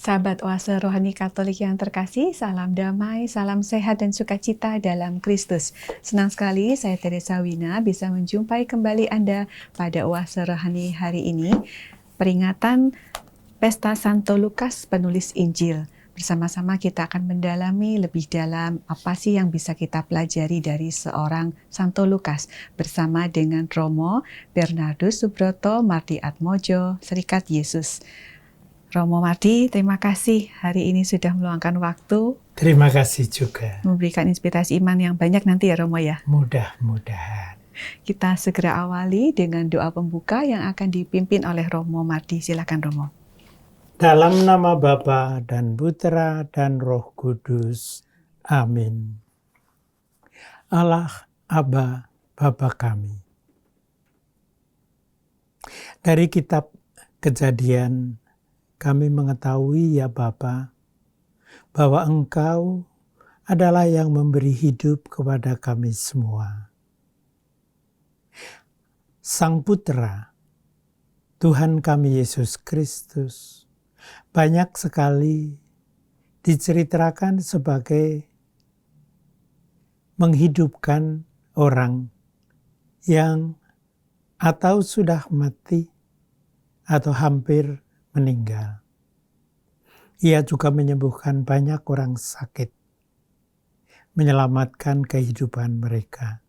Sahabat Oase Rohani Katolik yang terkasih, salam damai, salam sehat dan sukacita dalam Kristus. Senang sekali saya Teresa Wina bisa menjumpai kembali Anda pada Oase Rohani hari ini, peringatan Pesta Santo Lukas penulis Injil. Bersama-sama kita akan mendalami lebih dalam apa sih yang bisa kita pelajari dari seorang Santo Lukas bersama dengan Romo Bernardus Subroto Marti Atmojo, Serikat Yesus. Romo Marti, terima kasih hari ini sudah meluangkan waktu. Terima kasih juga. Memberikan inspirasi iman yang banyak nanti ya Romo ya. Mudah-mudahan. Kita segera awali dengan doa pembuka yang akan dipimpin oleh Romo Marti. Silakan Romo. Dalam nama Bapa dan Putra dan Roh Kudus. Amin. Allah, Aba, Bapa kami. Dari kitab Kejadian, kami mengetahui ya Bapa, bahwa Engkau adalah yang memberi hidup kepada kami semua. Sang Putra, Tuhan kami Yesus Kristus, banyak sekali diceritakan sebagai menghidupkan orang yang atau sudah mati atau hampir meninggal. Ia juga menyembuhkan banyak orang sakit, menyelamatkan kehidupan mereka.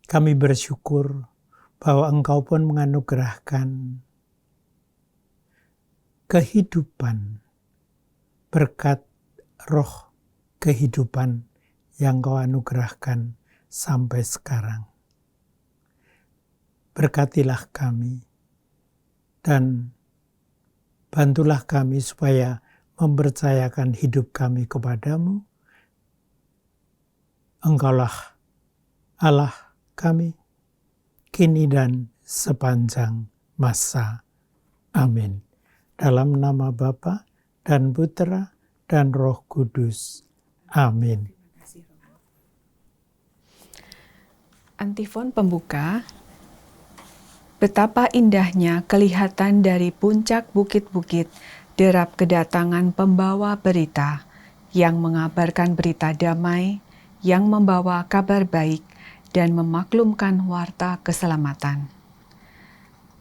Kami bersyukur bahwa Engkau pun menganugerahkan kehidupan berkat roh kehidupan yang Kau anugerahkan sampai sekarang. Berkatilah kami dan bantulah kami supaya mempercayakan hidup kami kepadamu. Engkaulah Allah kami, kini dan sepanjang masa. Amin. Dalam nama Bapa dan Putra dan Roh Kudus. Amin. Antifon pembuka. Betapa indahnya kelihatan dari puncak bukit-bukit derap kedatangan pembawa berita yang mengabarkan berita damai, yang membawa kabar baik dan memaklumkan warta keselamatan.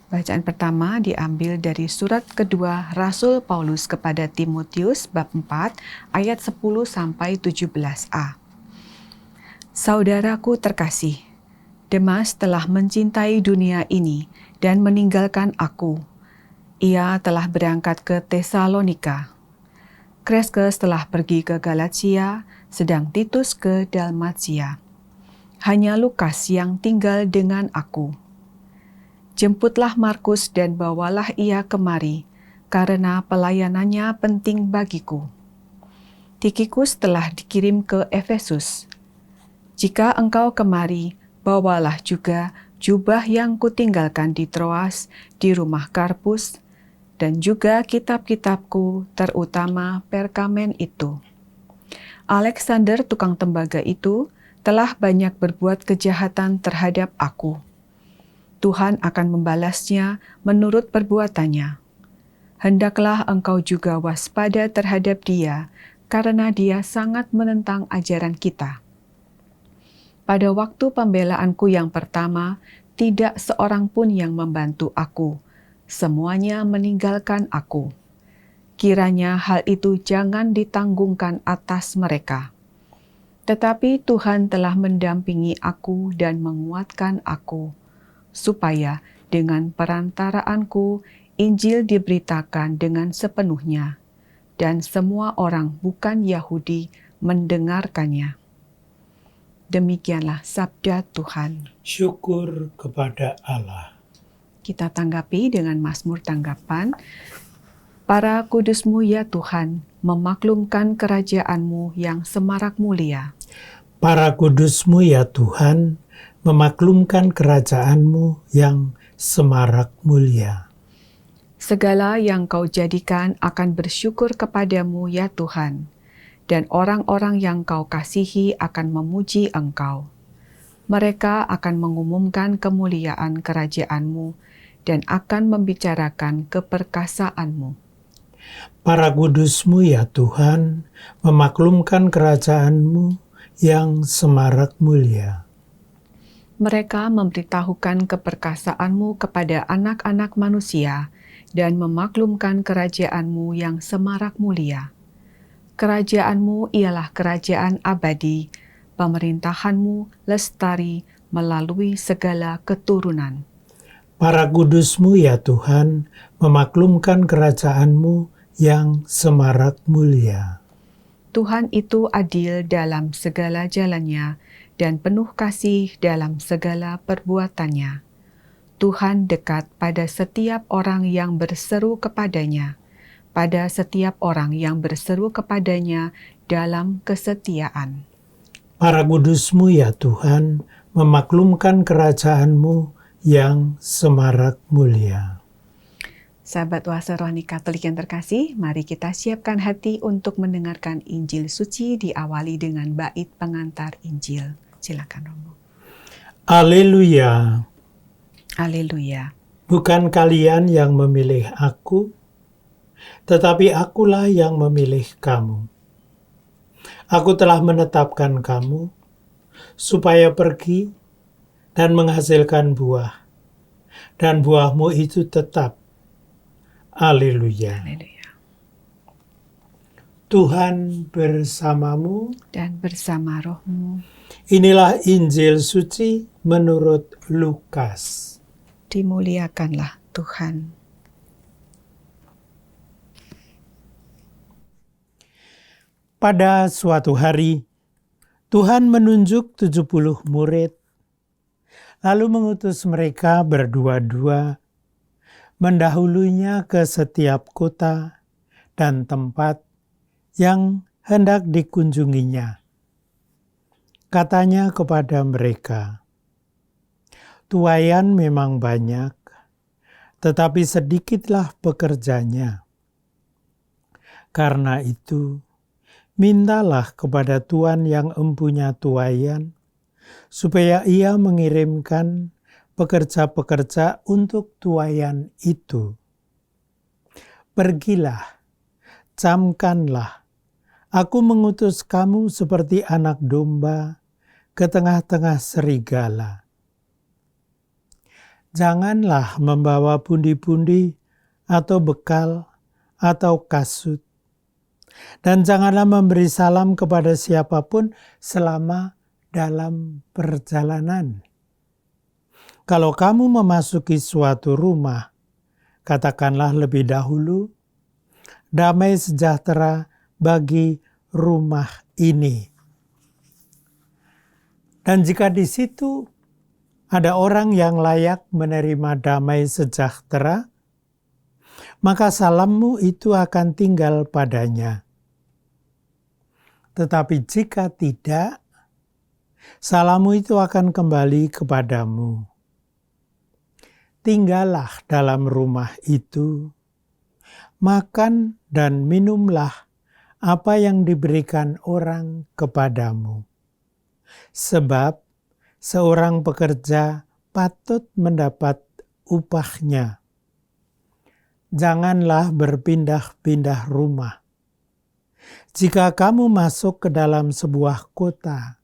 Bacaan pertama diambil dari surat kedua Rasul Paulus kepada Timotius bab 4 ayat 10-17a. Saudaraku terkasih, Demas telah mencintai dunia ini dan meninggalkan aku. Ia telah berangkat ke Tesalonika. Kreskes telah pergi ke Galatia, sedang Titus ke Dalmatia. Hanya Lukas yang tinggal dengan aku. Jemputlah Markus dan bawalah ia kemari, karena pelayanannya penting bagiku. Tikikus telah dikirim ke Efesus. Jika engkau kemari, bawalah juga jubah yang kutinggalkan di Troas di rumah Karpus, dan juga kitab-kitabku, terutama perkamen itu. Alexander tukang tembaga itu telah banyak berbuat kejahatan terhadap aku. Tuhan akan membalasnya menurut perbuatannya. Hendaklah engkau juga waspada terhadap dia, karena dia sangat menentang ajaran kita. Pada waktu pembelaanku yang pertama, tidak seorang pun yang membantu aku. Semuanya meninggalkan aku. Kiranya hal itu jangan ditanggungkan atas mereka. Tetapi Tuhan telah mendampingi aku dan menguatkan aku, supaya dengan perantaraanku Injil diberitakan dengan sepenuhnya, dan semua orang bukan Yahudi mendengarkannya. Demikianlah sabda Tuhan. Syukur kepada Allah. Kita tanggapi dengan Mazmur tanggapan. Para kudus-Mu ya Tuhan, memaklumkan kerajaan-Mu yang semarak mulia. Para kudus-Mu ya Tuhan, memaklumkan kerajaan-Mu yang semarak mulia. Segala yang Kau jadikan akan bersyukur kepadamu ya Tuhan, dan orang-orang yang Kau kasihi akan memuji Engkau. Mereka akan mengumumkan kemuliaan kerajaan-Mu dan akan membicarakan keperkasaan-Mu. Para kudus-Mu ya Tuhan, memaklumkan kerajaan-Mu yang semarak mulia. Mereka memberitahukan keperkasaan-Mu kepada anak-anak manusia dan memaklumkan kerajaan-Mu yang semarak mulia. Kerajaan-Mu ialah kerajaan abadi, pemerintahan-Mu lestari melalui segala keturunan. Para kudus-Mu ya Tuhan, memaklumkan kerajaan-Mu yang semarak mulia. Tuhan itu adil dalam segala jalannya dan penuh kasih dalam segala perbuatannya. Tuhan dekat pada setiap orang yang berseru kepadanya, pada setiap orang yang berseru kepadanya dalam kesetiaan. Para kudus-Mu ya Tuhan, memaklumkan kerajaan-Mu yang semarak mulia. Sahabat Oase Rohani Katolik yang terkasih, mari kita siapkan hati untuk mendengarkan Injil suci diawali dengan bait pengantar Injil. Silakan Romo. Haleluya. Haleluya. Bukan kalian yang memilih aku, tetapi akulah yang memilih kamu. Aku telah menetapkan kamu supaya pergi dan menghasilkan buah, dan buahmu itu tetap. Haleluya. Haleluya. Tuhan bersamamu. Dan bersama rohmu. Inilah Injil suci menurut Lukas. Dimuliakanlah Tuhan. Pada suatu hari, Tuhan menunjuk 70 murid, lalu mengutus mereka berdua-dua, mendahulunya ke setiap kota dan tempat yang hendak dikunjunginya. Katanya kepada mereka, "Tuaian memang banyak, tetapi sedikitlah pekerjanya. Karena itu, mintalah kepada Tuhan yang empunya tuaian, supaya Ia mengirimkan pekerja-pekerja untuk tuaian itu. Pergilah, camkanlah, aku mengutus kamu seperti anak domba ke tengah-tengah serigala. Janganlah membawa pundi-pundi atau bekal atau kasut, dan janganlah memberi salam kepada siapapun selama dalam perjalanan. Kalau kamu memasuki suatu rumah, katakanlah lebih dahulu, damai sejahtera bagi rumah ini. Dan jika di situ ada orang yang layak menerima damai sejahtera, maka salammu itu akan tinggal padanya. Tetapi jika tidak, salammu itu akan kembali kepadamu. Tinggallah dalam rumah itu, makan dan minumlah apa yang diberikan orang kepadamu. Sebab seorang pekerja patut mendapat upahnya. Janganlah berpindah-pindah rumah. Jika kamu masuk ke dalam sebuah kota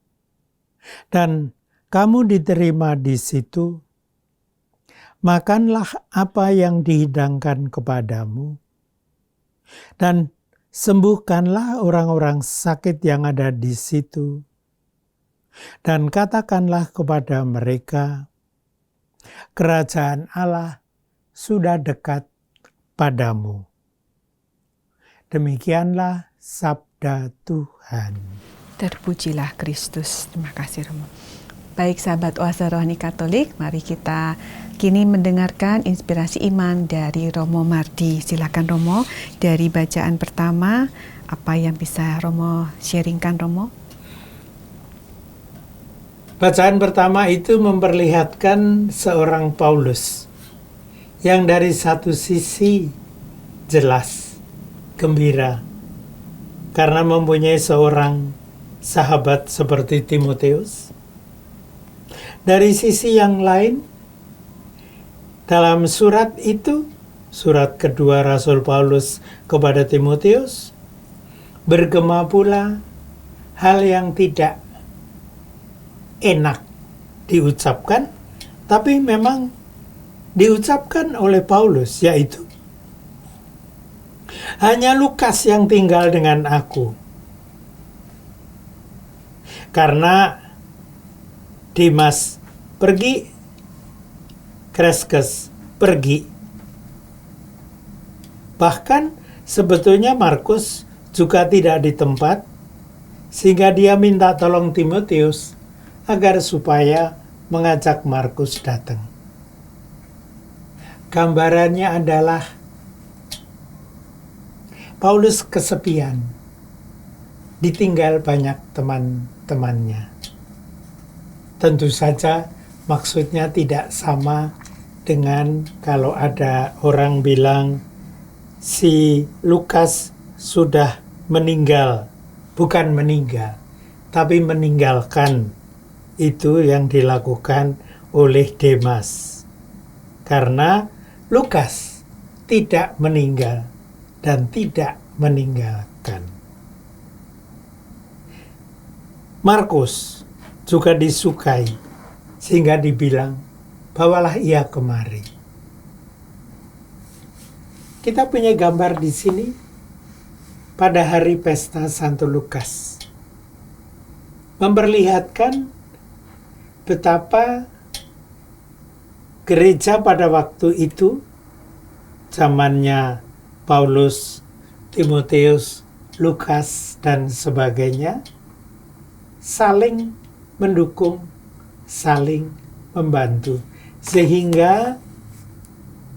dan kamu diterima di situ, makanlah apa yang dihidangkan kepadamu, dan sembuhkanlah orang-orang sakit yang ada di situ, dan katakanlah kepada mereka, kerajaan Allah sudah dekat padamu. Demikianlah sabda Tuhan. Terpujilah Kristus. Terima kasih Romo. Baik sahabat Oase Rohani Katolik, mari kita kini mendengarkan inspirasi iman dari Romo Mardi. Silakan Romo, dari bacaan pertama, apa yang bisa Romo sharingkan Romo? Bacaan pertama itu memperlihatkan seorang Paulus yang dari satu sisi jelas, gembira, karena mempunyai seorang sahabat seperti Timotius. Dari sisi yang lain, dalam surat itu surat kedua Rasul Paulus kepada Timotius, bergema pula hal yang tidak enak diucapkan, tapi memang diucapkan oleh Paulus, yaitu hanya Lukas yang tinggal dengan aku. Karena Dimas pergi, Kreskes pergi. Bahkan sebetulnya Markus juga tidak di tempat, sehingga dia minta tolong Timotius agar supaya mengajak Markus datang. Gambarannya adalah Paulus kesepian, ditinggal banyak teman-temannya. Tentu saja maksudnya tidak sama dengan kalau ada orang bilang si Lukas sudah meninggal. Bukan meninggal, tapi meninggalkan. Itu yang dilakukan oleh Demas. Karena Lukas tidak meninggal dan tidak meninggalkan. Markus juga disukai, sehingga dibilang, bawalah ia kemari. Kita punya gambar di sini pada hari pesta Santo Lukas, memperlihatkan betapa gereja pada waktu itu, zamannya Paulus, Timotius, Lukas, dan sebagainya, saling mendukung, saling membantu, sehingga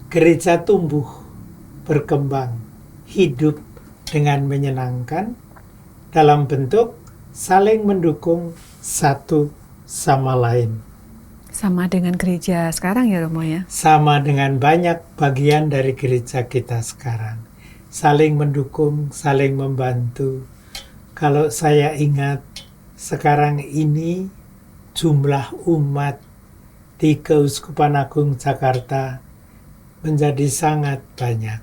gereja tumbuh, berkembang, hidup dengan menyenangkan dalam bentuk saling mendukung satu sama lain. Sama dengan gereja sekarang ya Romo ya? Sama dengan banyak bagian dari gereja kita sekarang. Saling mendukung, saling membantu. Kalau saya ingat sekarang ini jumlah umat di Keuskupan Agung Jakarta menjadi sangat banyak.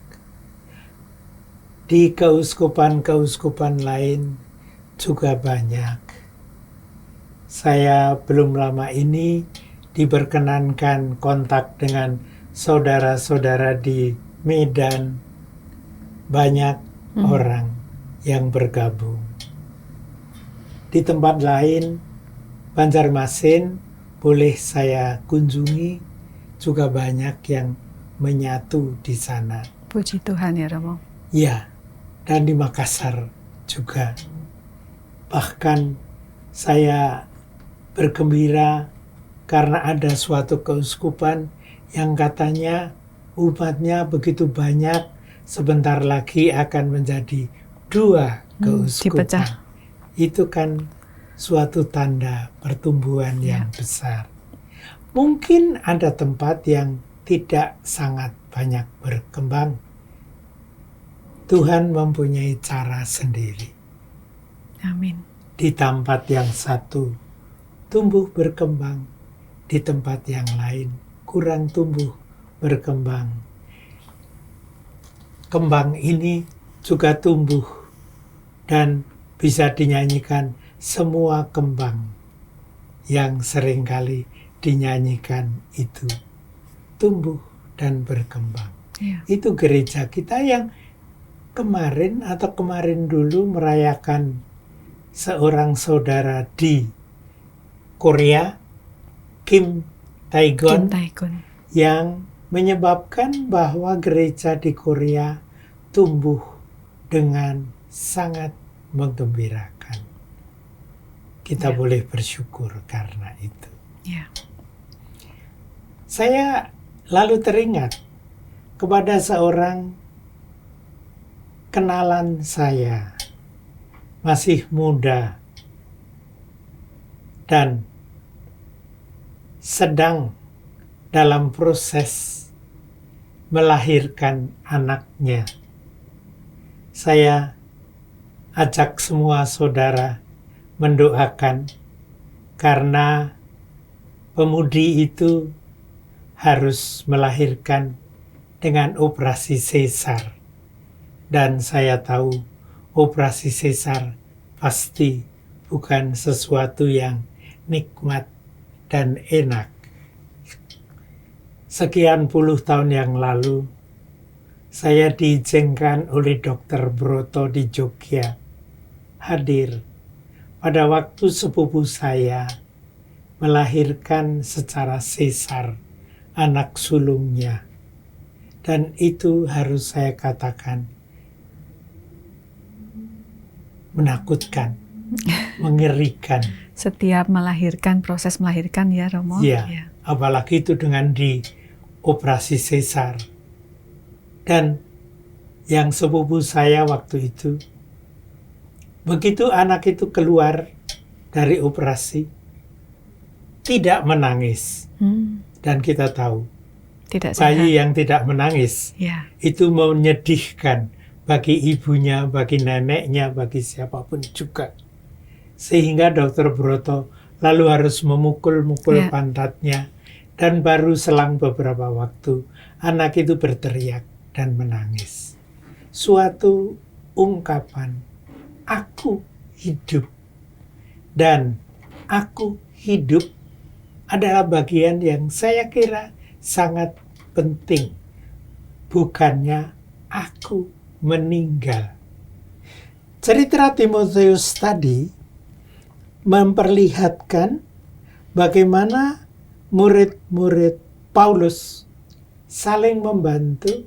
Di keuskupan-keuskupan lain juga banyak. Saya belum lama ini diperkenankan kontak dengan saudara-saudara di Medan. Banyak orang yang bergabung. Di tempat lain, Banjarmasin, boleh saya kunjungi, juga banyak yang menyatu di sana. Puji Tuhan ya Romo. Ya, dan di Makassar juga. Bahkan saya bergembira karena ada suatu keuskupan yang katanya umatnya begitu banyak, sebentar lagi akan menjadi 2 keuskupan. Dipecah. Itu kan suatu tanda pertumbuhan yang besar. Mungkin ada tempat yang tidak sangat banyak berkembang. Tuhan mempunyai cara sendiri. Amin. Di tempat yang satu tumbuh berkembang, di tempat yang lain kurang tumbuh berkembang. Kembang ini juga tumbuh dan bisa dinyanyikan semua kembang yang seringkali dinyanyikan itu tumbuh dan berkembang. Ya. Itu gereja kita yang kemarin dulu merayakan seorang saudara di Korea, Kim Tae-gon, yang menyebabkan bahwa gereja di Korea tumbuh dengan sangat menggembirakan. Kita boleh bersyukur karena itu. Ya. Saya lalu teringat kepada seorang kenalan saya, masih muda dan sedang dalam proses melahirkan anaknya. Saya ajak semua saudara mendoakan karena pemudi itu harus melahirkan dengan operasi sesar. Dan saya tahu operasi sesar pasti bukan sesuatu yang nikmat dan enak. Sekian puluh tahun yang lalu, saya diizinkan oleh Dr. Broto di Jogja hadir pada waktu sepupu saya melahirkan secara sesar anak sulungnya. Dan itu harus saya katakan menakutkan, mengerikan. Setiap melahirkan, proses melahirkan ya Romo. Ya, apalagi itu dengan dioperasi sesar. Dan yang sepupu saya waktu itu, begitu anak itu keluar dari operasi, tidak menangis. Dan kita tahu, Tidak sehat. bayi yang tidak menangis, Ya. itu menyedihkan bagi ibunya, bagi neneknya, bagi siapapun juga. Sehingga Dr. Broto lalu harus memukul-mukul pantatnya, dan baru selang beberapa waktu, anak itu berteriak dan menangis. Suatu ungkapan, aku hidup. Dan aku hidup adalah bagian yang saya kira sangat penting. Bukannya aku meninggal. Cerita Timotius tadi memperlihatkan bagaimana murid-murid Paulus saling membantu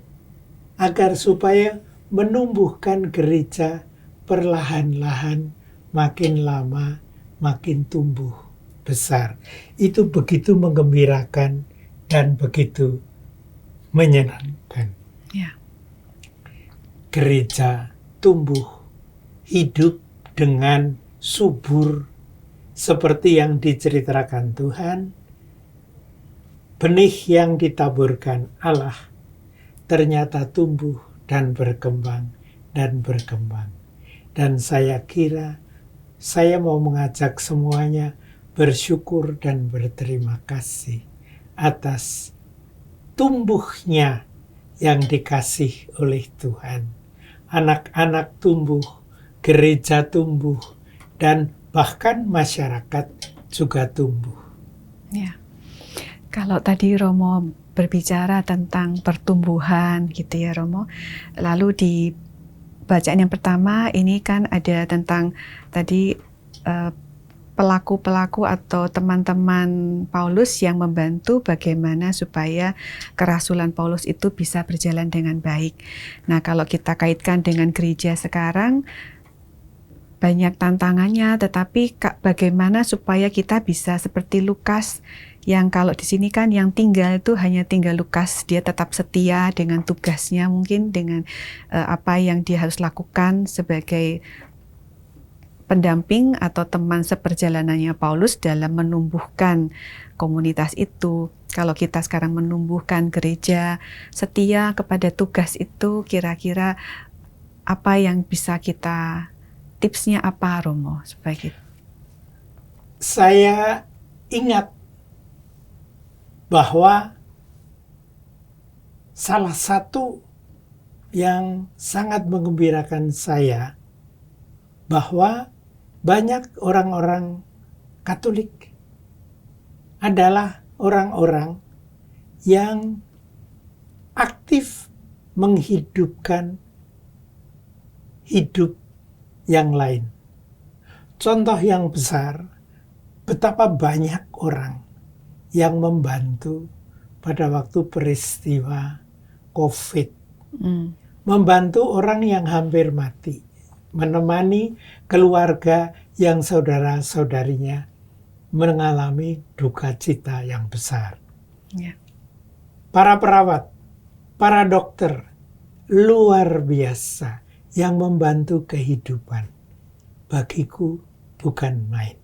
agar supaya menumbuhkan gereja perlahan-lahan, makin lama makin tumbuh besar. Itu begitu menggembirakan dan begitu menyenangkan. Ya. Gereja tumbuh, hidup dengan subur seperti yang diceritakan Tuhan. Benih yang ditaburkan Allah ternyata tumbuh dan berkembang dan berkembang. Dan saya kira saya mau mengajak semuanya bersyukur dan berterima kasih atas tumbuhnya yang dikasih oleh Tuhan. Anak-anak tumbuh, gereja tumbuh, dan bahkan masyarakat juga tumbuh. Ya. Kalau tadi Romo berbicara tentang pertumbuhan gitu ya Romo, lalu di bacaan yang pertama ini kan ada tentang tadi pelaku-pelaku atau teman-teman Paulus yang membantu bagaimana supaya kerasulan Paulus itu bisa berjalan dengan baik. Nah, kalau kita kaitkan dengan gereja sekarang, banyak tantangannya, tetapi bagaimana supaya kita bisa seperti Lukas, yang kalau di sini kan yang tinggal itu hanya tinggal Lukas, dia tetap setia dengan tugasnya, mungkin dengan apa yang dia harus lakukan sebagai pendamping atau teman seperjalanannya Paulus dalam menumbuhkan komunitas itu. Kalau kita sekarang menumbuhkan gereja setia kepada tugas itu, kira-kira apa yang bisa kita, tipsnya apa Romo supaya kita? Saya ingat bahwa salah satu yang sangat menggembirakan saya bahwa banyak orang-orang Katolik adalah orang-orang yang aktif menghidupkan hidup yang lain. Contoh yang besar, betapa banyak orang yang membantu pada waktu peristiwa COVID. Membantu orang yang hampir mati. Menemani keluarga yang saudara-saudarinya mengalami duka cita yang besar. Ya. Para perawat, para dokter, luar biasa yang membantu kehidupan. Bagiku bukan main.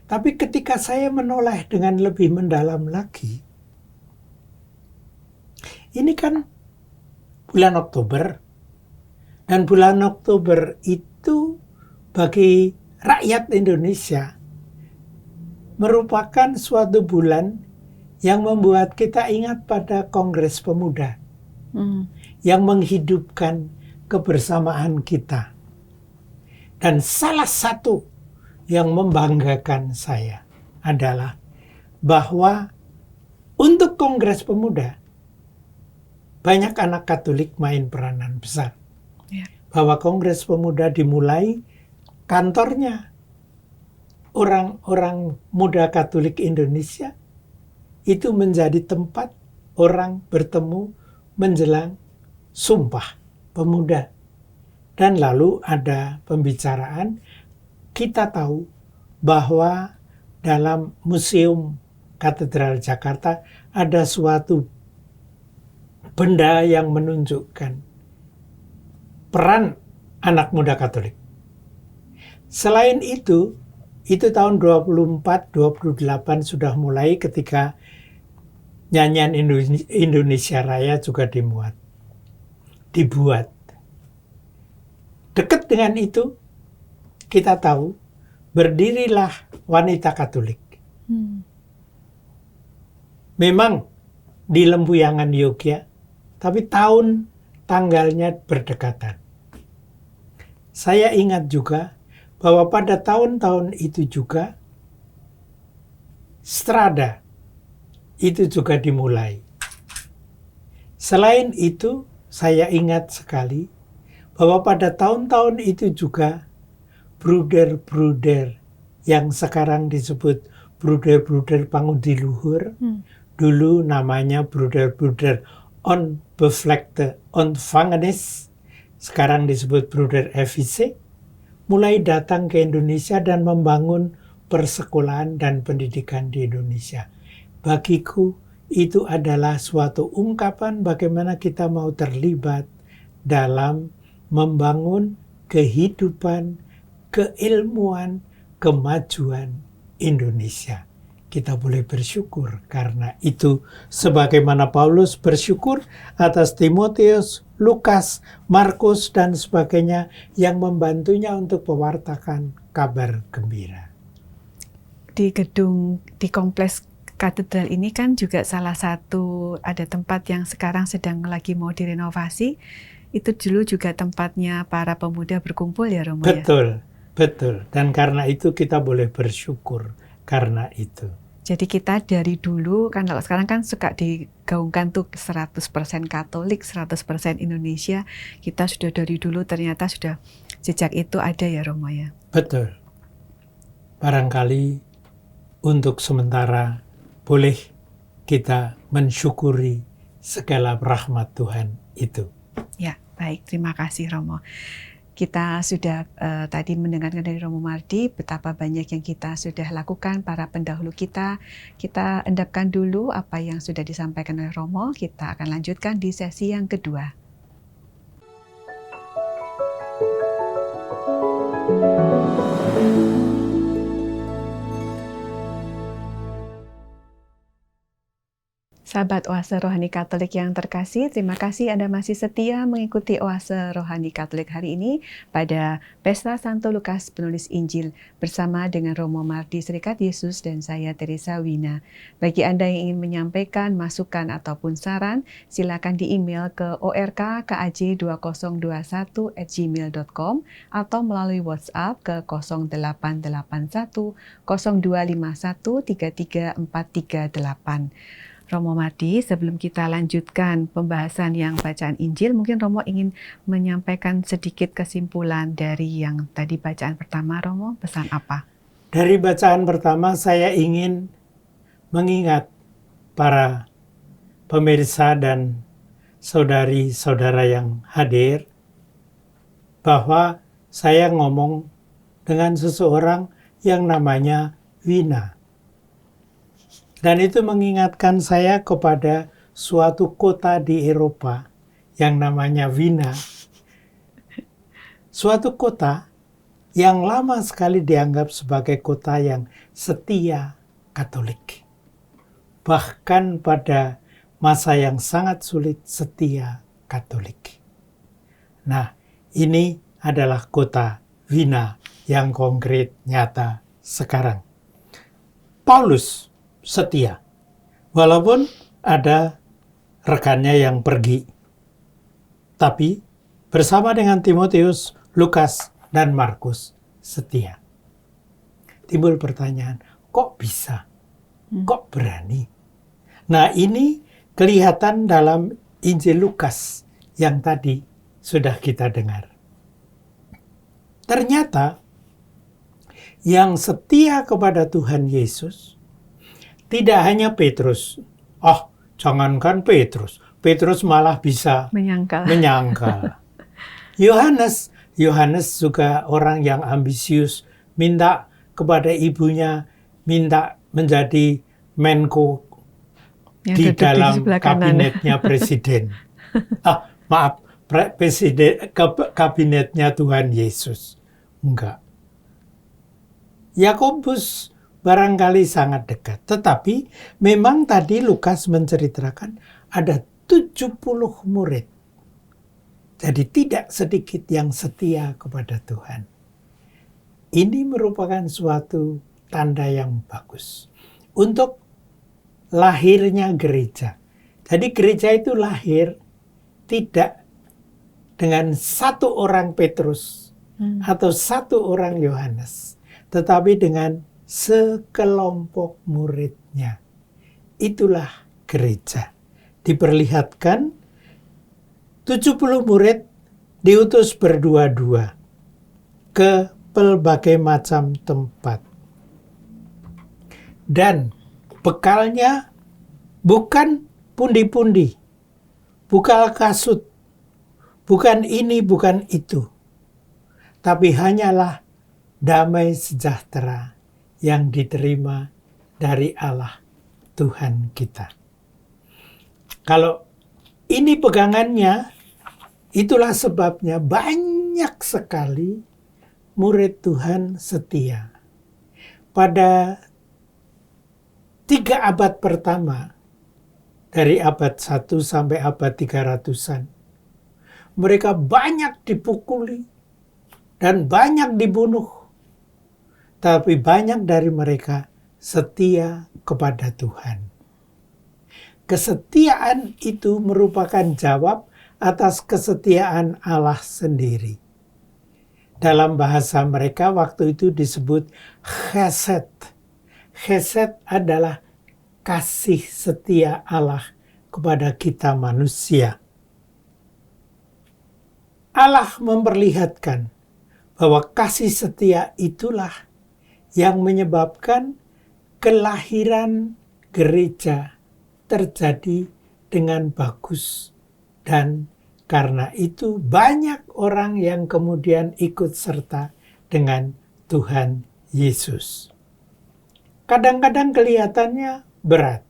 Tapi ketika saya menoleh dengan lebih mendalam lagi, ini kan bulan Oktober, dan bulan Oktober itu bagi rakyat Indonesia merupakan suatu bulan yang membuat kita ingat pada Kongres Pemuda yang menghidupkan kebersamaan kita. Dan salah satu yang membanggakan saya adalah bahwa untuk Kongres Pemuda, banyak anak Katolik main peranan besar. Ya. Bahwa Kongres Pemuda dimulai, kantornya orang-orang muda Katolik Indonesia itu menjadi tempat orang bertemu menjelang Sumpah Pemuda. Dan lalu ada pembicaraan, kita tahu bahwa dalam Museum Katedral Jakarta ada suatu benda yang menunjukkan peran anak muda Katolik. Selain itu tahun 24-28 sudah mulai ketika nyanyian Indonesia Raya juga dibuat. Dekat dengan itu, kita tahu, berdirilah wanita Katolik. Memang di Lempuyangan Yogya, tapi tahun tanggalnya berdekatan. Saya ingat juga bahwa pada tahun-tahun itu juga Strada itu juga dimulai. Selain itu, saya ingat sekali bahwa pada tahun-tahun itu juga bruder-bruder yang sekarang disebut bruder-bruder Pangudi Luhur, dulu namanya bruder-bruder Onbevlekte Ontvangenis, sekarang disebut bruder FIC, mulai datang ke Indonesia dan membangun persekolahan dan pendidikan di Indonesia. Bagiku itu adalah suatu ungkapan bagaimana kita mau terlibat dalam membangun kehidupan, keilmuan, kemajuan Indonesia. Kita boleh bersyukur karena itu, sebagaimana Paulus bersyukur atas Timotius, Lukas, Markus, dan sebagainya yang membantunya untuk mewartakan kabar gembira. Di kompleks katedral ini kan juga salah satu ada tempat yang sekarang sedang lagi mau direnovasi. Itu dulu juga tempatnya para pemuda berkumpul ya, Romo? Betul, betul. Dan karena itu kita boleh bersyukur karena itu. Jadi kita dari dulu, kan kalau sekarang kan suka digaungkan tuh 100% Katolik, 100% Indonesia. Kita sudah dari dulu ternyata sudah jejak itu ada ya, Romo ya? Betul. Barangkali untuk sementara boleh kita mensyukuri segala rahmat Tuhan itu. Ya, baik. Terima kasih, Romo. Kita sudah tadi mendengarkan dari Romo Mardi betapa banyak yang kita sudah lakukan, para pendahulu kita. Kita endapkan dulu apa yang sudah disampaikan oleh Romo. Kita akan lanjutkan di sesi yang kedua. Sahabat Oase Rohani Katolik yang terkasih, terima kasih Anda masih setia mengikuti Oase Rohani Katolik hari ini pada Pesta Santo Lukas Penulis Injil bersama dengan Romo Mardi Serikat Yesus dan saya Teresa Wina. Bagi Anda yang ingin menyampaikan masukan ataupun saran, silakan di-email ke orkaj2021@gmail.com atau melalui WhatsApp ke 0881 0251 33438. Romo Mardi, sebelum kita lanjutkan pembahasan yang bacaan Injil, mungkin Romo ingin menyampaikan sedikit kesimpulan dari yang tadi bacaan pertama, Romo. Pesan apa? Dari bacaan pertama saya ingin mengingat para pemirsa dan saudari-saudara yang hadir bahwa saya ngomong dengan seseorang yang namanya Wina. Dan itu mengingatkan saya kepada suatu kota di Eropa yang namanya Wina. Suatu kota yang lama sekali dianggap sebagai kota yang setia Katolik. Bahkan pada masa yang sangat sulit setia Katolik. Nah, ini adalah kota Wina yang konkret nyata sekarang. Paulus setia. Walaupun ada rekannya yang pergi. Tapi bersama dengan Timotius, Lukas, dan Markus setia. Timbul pertanyaan, kok bisa? Kok berani? Nah, ini kelihatan dalam Injil Lukas yang tadi sudah kita dengar. Ternyata yang setia kepada Tuhan Yesus tidak hanya Petrus. Jangankan Petrus. Petrus malah bisa menyangkal. Yohanes juga orang yang ambisius, minta kepada ibunya, minta menjadi Menko yang di dalam di kabinetnya presiden. Kabinetnya Tuhan Yesus. Enggak. Yakobus barangkali sangat dekat. Tetapi memang tadi Lukas menceritakan ada 70 murid. Jadi tidak sedikit yang setia kepada Tuhan. Ini merupakan suatu tanda yang bagus untuk lahirnya gereja. Jadi gereja itu lahir tidak dengan satu orang Petrus atau satu orang Yohanes, tetapi dengan sekelompok muridnya. Itulah gereja. Diperlihatkan 70 murid diutus berdua-dua ke berbagai macam tempat. Dan bekalnya bukan pundi-pundi, bukan kasut, bukan ini, bukan itu. Tapi hanyalah damai sejahtera yang diterima dari Allah Tuhan kita. Kalau ini pegangannya, itulah sebabnya banyak sekali murid Tuhan setia. Pada 3 abad pertama, dari abad 1 sampai abad 300-an, mereka banyak dipukuli dan banyak dibunuh. Tapi banyak dari mereka setia kepada Tuhan. Kesetiaan itu merupakan jawab atas kesetiaan Allah sendiri. Dalam bahasa mereka waktu itu disebut chesed. Chesed adalah kasih setia Allah kepada kita manusia. Allah memperlihatkan bahwa kasih setia itulah yang menyebabkan kelahiran gereja terjadi dengan bagus. Dan karena itu banyak orang yang kemudian ikut serta dengan Tuhan Yesus. Kadang-kadang kelihatannya berat.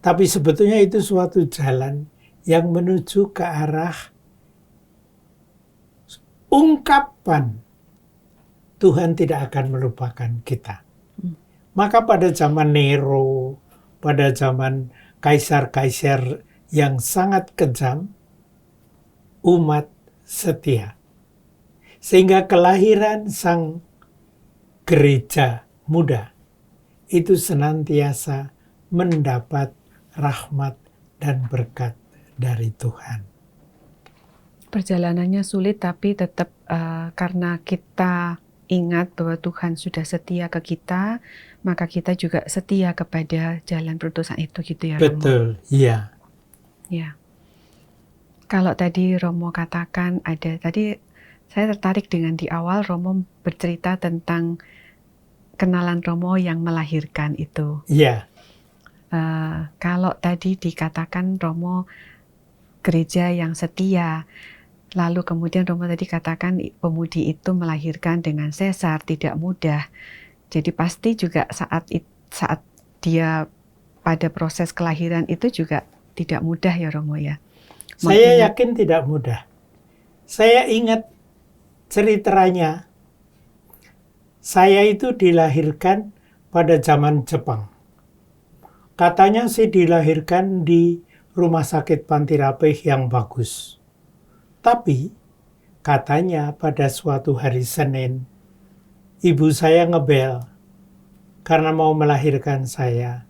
Tapi sebetulnya itu suatu jalan yang menuju ke arah ungkapan Tuhan tidak akan melupakan kita. Maka pada zaman Nero, pada zaman kaisar-kaisar yang sangat kejam, umat setia. Sehingga kelahiran sang gereja muda itu senantiasa mendapat rahmat dan berkat dari Tuhan. Perjalanannya sulit, tapi tetap karena kita ingat bahwa Tuhan sudah setia ke kita, maka kita juga setia kepada jalan perutusan itu, gitu ya, Romo? Betul, iya. Ya. Kalau tadi Romo katakan tadi saya tertarik dengan di awal Romo bercerita tentang kenalan Romo yang melahirkan itu. Iya. Kalau tadi dikatakan Romo gereja yang setia, lalu kemudian Romo tadi katakan pemudi itu melahirkan dengan sesar, tidak mudah. Jadi pasti juga saat dia pada proses kelahiran itu juga tidak mudah ya, Romo ya. Saya yakin tidak mudah. Saya ingat ceritanya. Saya itu dilahirkan pada zaman Jepang. Katanya sih dilahirkan di rumah sakit Panti Rapih yang bagus. Tapi katanya pada suatu hari Senin, ibu saya ngebel karena mau melahirkan saya.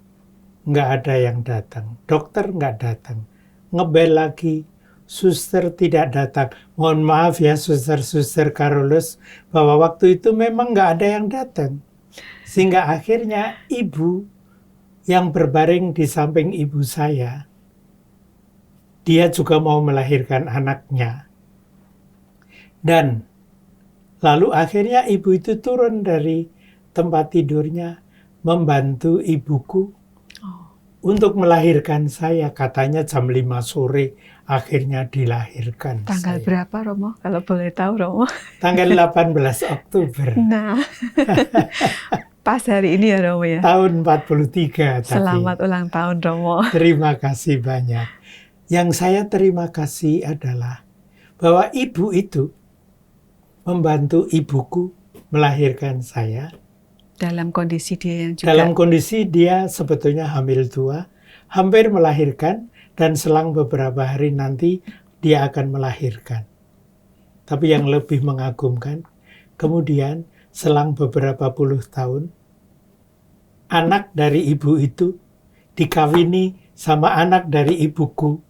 Nggak ada yang datang. Dokter nggak datang. Ngebel lagi, suster tidak datang. Mohon maaf ya suster-suster Carolus, bahwa waktu itu memang nggak ada yang datang. Sehingga akhirnya ibu yang berbaring di samping ibu saya, dia juga mau melahirkan anaknya. Dan lalu akhirnya ibu itu turun dari tempat tidurnya, membantu ibuku untuk melahirkan saya. Katanya jam 5 sore akhirnya dilahirkan Tanggal saya. berapa Romo? Kalau boleh tahu Romo. Tanggal 18 Oktober Nah, pas hari ini ya Romo ya. tahun 43 tadi. Selamat ulang tahun Romo. Terima kasih banyak. Yang saya terima kasih adalah bahwa ibu itu membantu ibuku melahirkan saya. Dalam kondisi dia yang juga Dalam kondisi dia sebetulnya hamil tua, hampir melahirkan, dan selang beberapa hari nanti dia akan melahirkan. Tapi yang lebih mengagumkan, kemudian selang beberapa puluh tahun, anak dari ibu itu dikawini sama anak dari ibuku,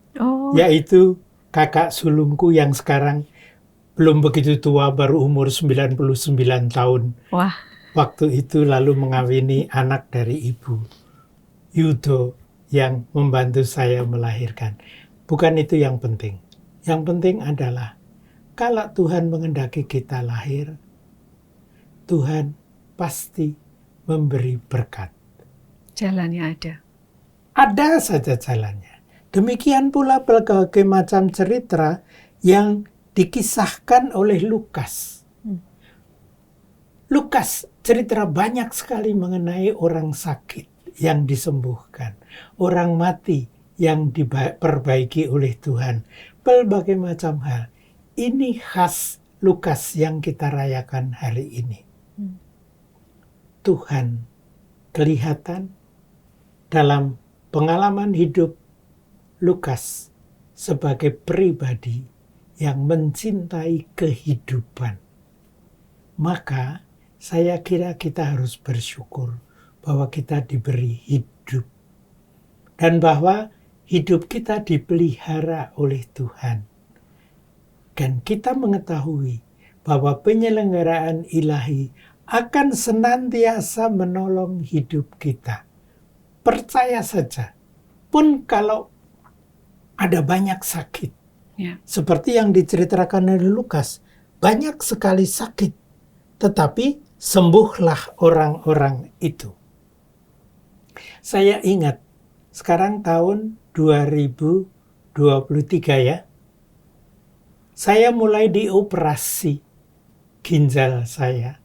yaitu kakak sulungku yang sekarang belum begitu tua, baru umur 99 tahun. Wah. Waktu itu lalu mengawini anak dari ibu, Yudo, yang membantu saya melahirkan. Bukan itu yang penting. Yang penting adalah, kalau Tuhan mengendaki kita lahir, Tuhan pasti memberi berkat. Jalannya ada. Ada saja jalannya. Demikian pula berbagai macam cerita yang dikisahkan oleh Lukas. Lukas cerita banyak sekali mengenai orang sakit yang disembuhkan, orang mati yang diperbaiki oleh Tuhan, berbagai macam hal. Ini khas Lukas yang kita rayakan hari ini. Tuhan kelihatan dalam pengalaman hidup Lukas sebagai pribadi yang mencintai kehidupan. Maka saya kira kita harus bersyukur bahwa kita diberi hidup. Dan bahwa hidup kita dipelihara oleh Tuhan. Dan kita mengetahui bahwa penyelenggaraan ilahi akan senantiasa menolong hidup kita. Percaya saja, pun kalau ada banyak sakit, seperti yang diceritakan oleh Lukas, banyak sekali sakit, tetapi sembuhlah orang-orang itu. Saya ingat, sekarang tahun 2023 ya, saya mulai dioperasi ginjal saya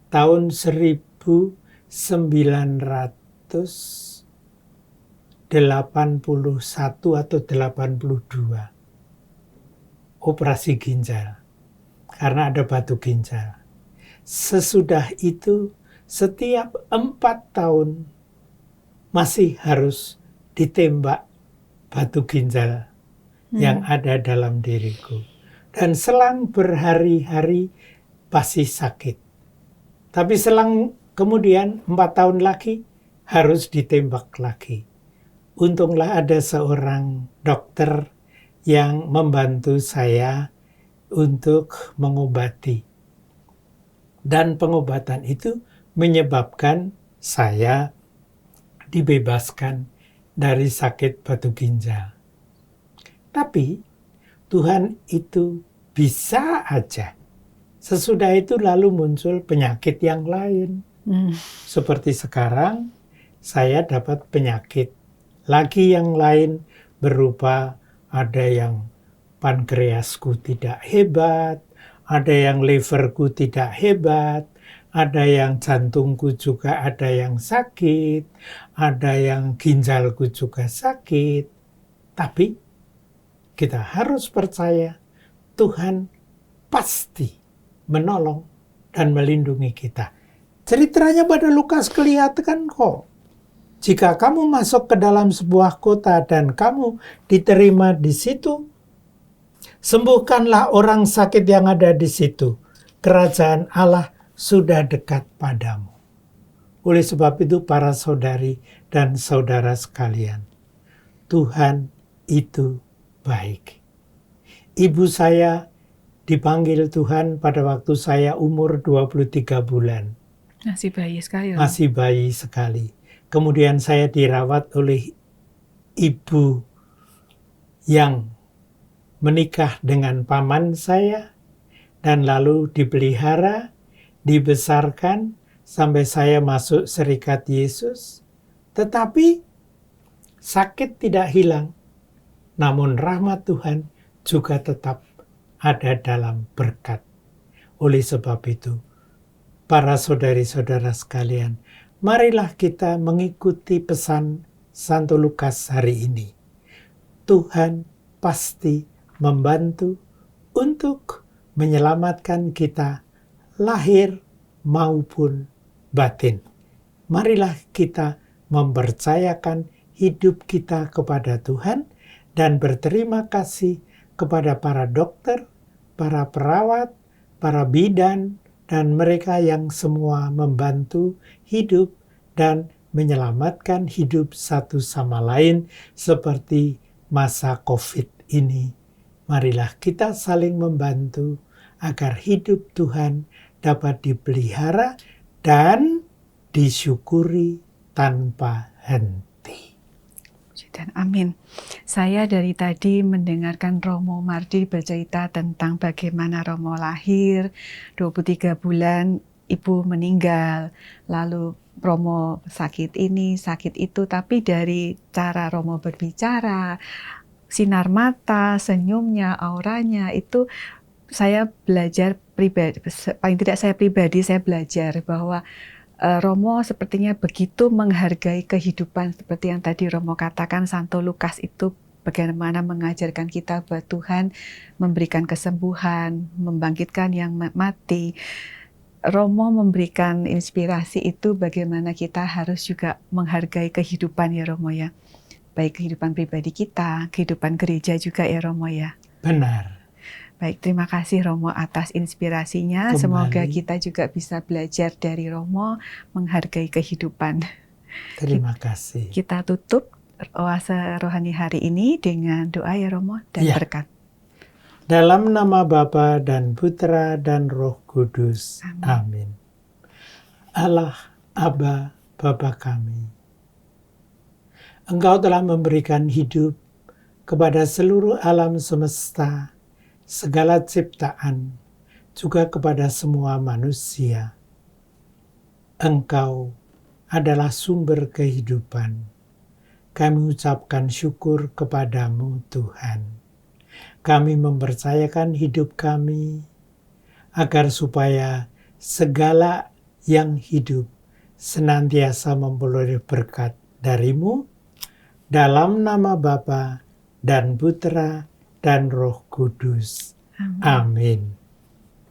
tahun 1981 atau 82. Operasi ginjal, karena ada batu ginjal. Sesudah itu, setiap 4 tahun masih harus ditembak batu ginjal yang ada dalam diriku. Dan selang berhari-hari pasti sakit. Tapi selang kemudian 4 tahun lagi harus ditembak lagi. Untunglah ada seorang dokter yang membantu saya untuk mengobati. Dan pengobatan itu menyebabkan saya dibebaskan dari sakit batu ginjal. Tapi Tuhan itu bisa aja. Sesudah itu lalu muncul penyakit yang lain. Seperti sekarang saya dapat penyakit lagi yang lain, berupa ada yang pankreasku tidak hebat, ada yang liverku tidak hebat, ada yang jantungku juga ada yang sakit, ada yang ginjalku juga sakit. Tapi kita harus percaya Tuhan pasti menolong dan melindungi kita. Ceritanya pada Lukas kelihatan kok. Jika kamu masuk ke dalam sebuah kota dan kamu diterima di situ, sembuhkanlah orang sakit yang ada di situ. Kerajaan Allah sudah dekat padamu. Oleh sebab itu para saudari dan saudara sekalian, Tuhan itu baik. ibu saya dipanggil Tuhan pada waktu saya umur 23 bulan. Masih bayi sekali. Romo. Masih bayi sekali. Kemudian saya dirawat oleh ibu yang menikah dengan paman saya dan lalu dipelihara, dibesarkan sampai saya masuk Serikat Yesus. Tetapi sakit tidak hilang, namun rahmat Tuhan juga tetap ada dalam berkat. Oleh sebab itu, para saudari-saudara sekalian, marilah kita mengikuti pesan Santo Lukas hari ini. Tuhan pasti membantu untuk menyelamatkan kita lahir maupun batin. Marilah kita mempercayakan hidup kita kepada Tuhan dan berterima kasih kepada para dokter, para perawat, para bidan, dan mereka yang semua membantu hidup dan menyelamatkan hidup satu sama lain seperti masa COVID ini. Marilah kita saling membantu agar hidup Tuhan dapat dipelihara dan disyukuri tanpa henti. Dan amin. Saya dari tadi mendengarkan Romo Mardi bercerita tentang bagaimana Romo lahir, 23 bulan ibu meninggal, lalu Romo sakit ini, sakit itu, tapi dari cara Romo berbicara, sinar mata, senyumnya, auranya, itu saya belajar pribadi, paling tidak saya pribadi, saya belajar bahwa Romo sepertinya begitu menghargai kehidupan seperti yang tadi Romo katakan. Santo Lukas itu bagaimana mengajarkan kita bahwa Tuhan memberikan kesembuhan, membangkitkan yang mati. Romo memberikan inspirasi itu bagaimana kita harus juga menghargai kehidupan ya Romo ya. Baik kehidupan pribadi kita, kehidupan gereja juga ya Romo ya. Benar. Baik, terima kasih Romo atas inspirasinya. Kembali. Semoga kita juga bisa belajar dari Romo menghargai kehidupan. Terima kasih. Kita tutup oase rohani hari ini dengan doa ya Romo dan berkat. Dalam nama Bapa dan Putra dan Roh Kudus. Amin. Allah, Aba, Bapa kami, Engkau telah memberikan hidup kepada seluruh alam semesta, segala ciptaan, juga kepada semua manusia. Engkau adalah sumber kehidupan. Kami ucapkan syukur kepadamu, Tuhan. Kami mempercayakan hidup kami agar supaya segala yang hidup senantiasa memperoleh berkat darimu, dalam nama Bapa dan Putra dan Roh Kudus. Amin.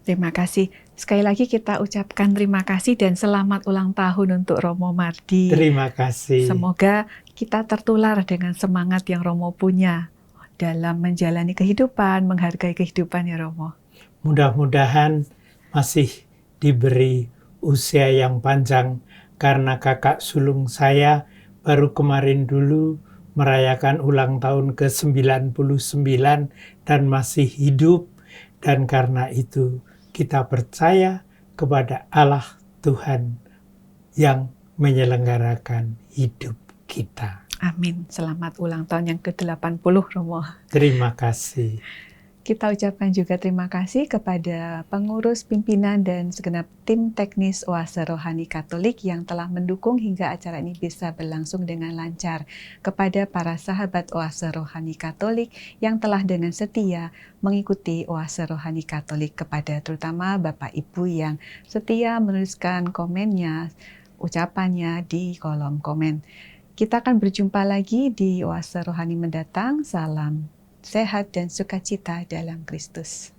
Terima kasih. Sekali lagi kita ucapkan terima kasih dan selamat ulang tahun untuk Romo Mardi. Terima kasih. Semoga kita tertular dengan semangat yang Romo punya dalam menjalani kehidupan, menghargai kehidupan ya Romo. Mudah-mudahan masih diberi usia yang panjang karena kakak sulung saya baru kemarin dulu merayakan ulang tahun ke-99 dan masih hidup, dan karena itu kita percaya kepada Allah Tuhan yang menyelenggarakan hidup kita. Amin. Selamat ulang tahun yang ke-80 Romo. Terima kasih. Kita ucapkan juga terima kasih kepada pengurus, pimpinan, dan segenap tim teknis Oase Rohani Katolik yang telah mendukung hingga acara ini bisa berlangsung dengan lancar. Kepada para sahabat Oase Rohani Katolik yang telah dengan setia mengikuti Oase Rohani Katolik, kepada terutama Bapak Ibu yang setia menuliskan komennya, ucapannya di kolom komen. Kita akan berjumpa lagi di Oase Rohani mendatang. Salam sehat dan sukacita dalam Kristus.